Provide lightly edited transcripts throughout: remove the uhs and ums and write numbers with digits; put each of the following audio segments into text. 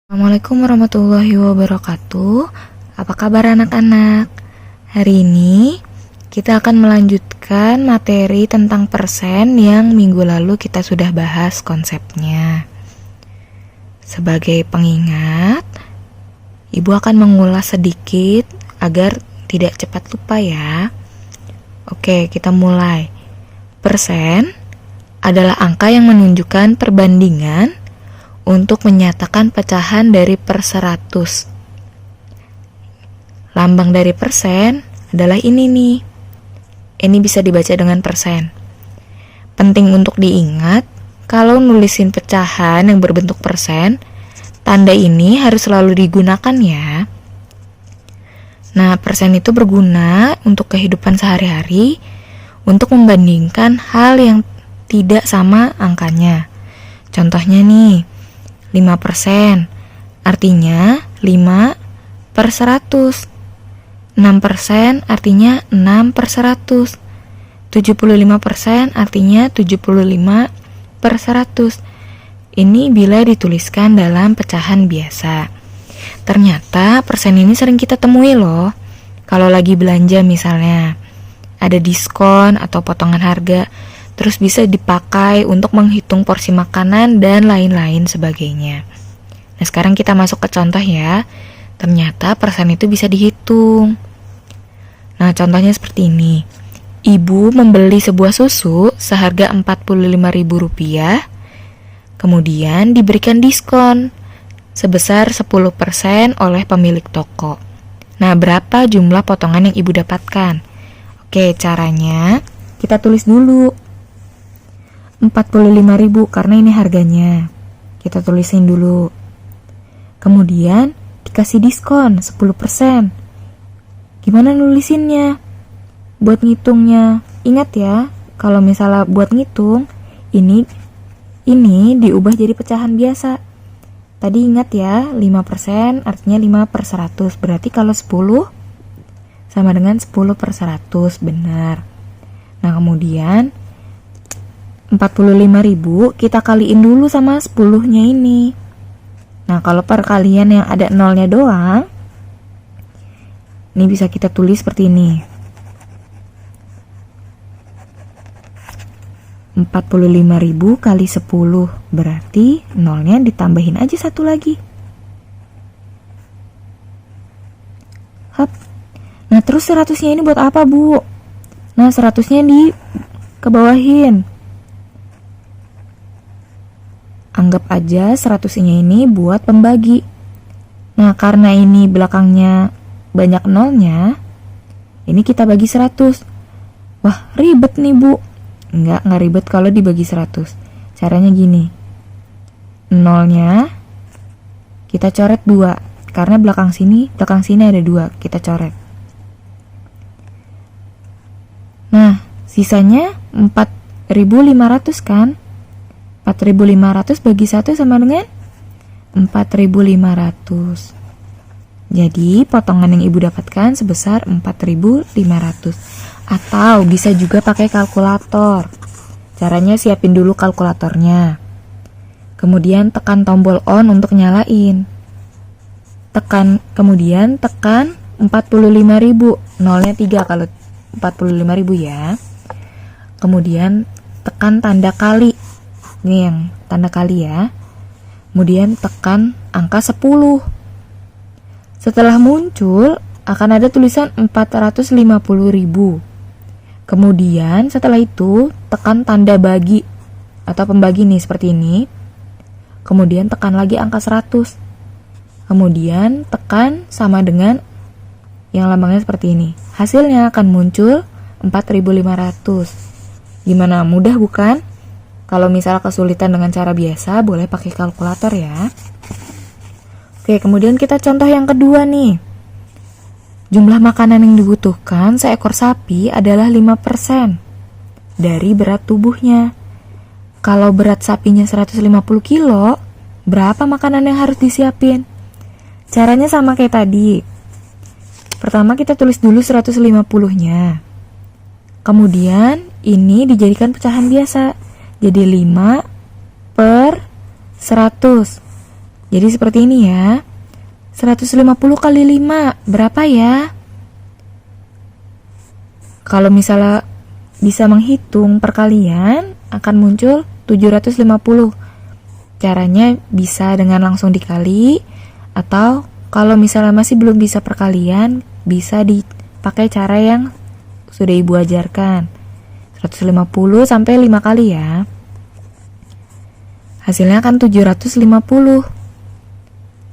Assalamualaikum warahmatullahi wabarakatuh. Apa kabar anak-anak? Hari ini kita akan melanjutkan materi tentang persen yang minggu lalu kita sudah bahas konsepnya. Sebagai pengingat, Ibu akan mengulas sedikit agar tidak cepat lupa ya. Oke, kita mulai. Persen adalah angka yang menunjukkan perbandingan untuk menyatakan pecahan dari per 100. Lambang dari persen adalah ini nih. Ini bisa dibaca dengan persen. Penting untuk diingat, kalau nulisin pecahan yang berbentuk persen, tanda ini harus selalu digunakan ya. Nah, persen itu berguna untuk kehidupan sehari-hari, untuk membandingkan hal yang tidak sama angkanya. Contohnya nih, 5%, artinya 5 per 100. 6% artinya 6 per 100. 75% artinya 75 per 100. Ini bila dituliskan dalam pecahan biasa. Ternyata persen ini sering kita temui loh. Kalau lagi belanja misalnya, ada diskon atau potongan harga, terus bisa dipakai untuk menghitung porsi makanan dan lain-lain sebagainya. Nah, sekarang kita masuk ke contoh ya. Ternyata persen itu bisa dihitung. Nah, contohnya seperti ini. Ibu membeli sebuah susu seharga Rp45.000, kemudian diberikan diskon sebesar 10% oleh pemilik toko. Nah, berapa jumlah potongan yang Ibu dapatkan? Oke, caranya kita tulis dulu. 45.000 karena ini harganya. Kita tulisin dulu. Kemudian dikasih diskon 10%. Gimana nulisinnya? Buat ngitungnya, ingat ya, kalau misalnya buat ngitung, ini diubah jadi pecahan biasa. Tadi ingat ya, 5% artinya 5 per 100. Berarti kalau 10 sama dengan 10 per 100, benar. Nah, kemudian 45.000 kita kaliin dulu sama 10-nya ini. Nah, kalau perkalian yang ada nolnya doang, ini bisa kita tulis seperti ini. 45.000 kali 10, berarti nolnya ditambahin aja satu lagi. Hap. Nah, terus 100-nya ini buat apa, Bu? Nah, 100-nya dikebawahin. Anggap aja 100-nya ini buat pembagi. Nah, karena ini belakangnya banyak nolnya, ini kita bagi 100. Wah, ribet nih, Bu. Enggak ribet kalau dibagi 100. Caranya gini. Nolnya kita coret 2. Karena belakang sini ada 2. Kita coret. Nah, sisanya 4.500 kan? 4.500 bagi 1 sama dengan 4.500. Jadi potongan yang Ibu dapatkan sebesar 4.500. Atau bisa juga pakai kalkulator. Caranya siapin dulu kalkulatornya. Kemudian tekan tombol on untuk nyalain. Kemudian tekan 45.000. Nolnya 3 kalau 45.000 ya. Kemudian tekan tanda kali. Ini yang tanda kali ya. Kemudian tekan angka 10. Setelah muncul akan ada tulisan 450.000. Kemudian setelah itu tekan tanda bagi atau pembagi nih seperti ini. Kemudian tekan lagi angka 100. Kemudian tekan sama dengan yang lambangnya seperti ini. Hasilnya akan muncul 4.500. Gimana, mudah bukan? Kalau misalnya kesulitan dengan cara biasa, boleh pakai kalkulator ya. Oke, kemudian kita contoh yang kedua nih. Jumlah makanan yang dibutuhkan seekor sapi adalah 5% dari berat tubuhnya. Kalau berat sapinya 150 kilo, berapa makanan yang harus disiapin? Caranya sama kayak tadi. Pertama kita tulis dulu 150-nya. Kemudian ini dijadikan pecahan biasa. Jadi 5 per 100. Jadi seperti ini ya. 150 kali 5 berapa ya? Kalau misalnya bisa menghitung perkalian, akan muncul 750. Caranya bisa dengan langsung dikali, atau kalau misalnya masih belum bisa perkalian, bisa dipakai cara yang sudah ibu ajarkan. 150 sampai 5 kali ya. Hasilnya akan 750.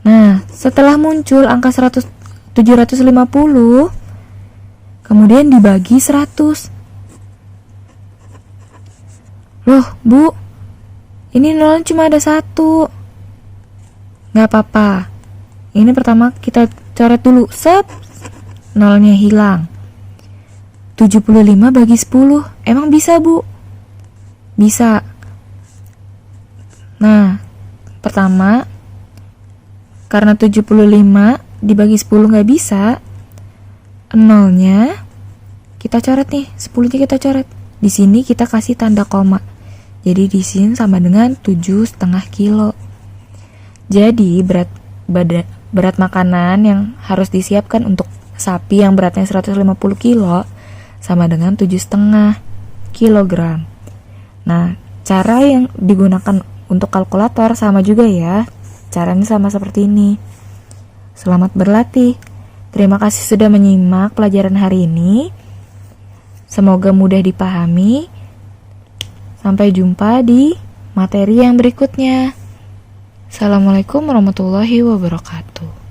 Nah, setelah muncul angka 750, kemudian dibagi 100. Loh, Bu, ini nolnya cuma ada 1. Gak apa-apa. Ini pertama kita coret dulu. Set, nolnya hilang. 75 bagi 10. Emang bisa, Bu? Bisa. Nah, pertama, karena 75 dibagi 10 gak bisa, nolnya kita coret nih, 10-nya kita coret. Di sini kita kasih tanda koma. Jadi di sini sama dengan 7,5 kilo. Jadi berat makanan yang harus disiapkan untuk sapi yang beratnya 150 kilo sama dengan 7,5 kilogram. Nah, cara yang digunakan untuk kalkulator sama juga ya. Caranya sama seperti ini. Selamat berlatih. Terima kasih sudah menyimak pelajaran hari ini. Semoga mudah dipahami. Sampai jumpa di materi yang berikutnya. Assalamualaikum warahmatullahi wabarakatuh.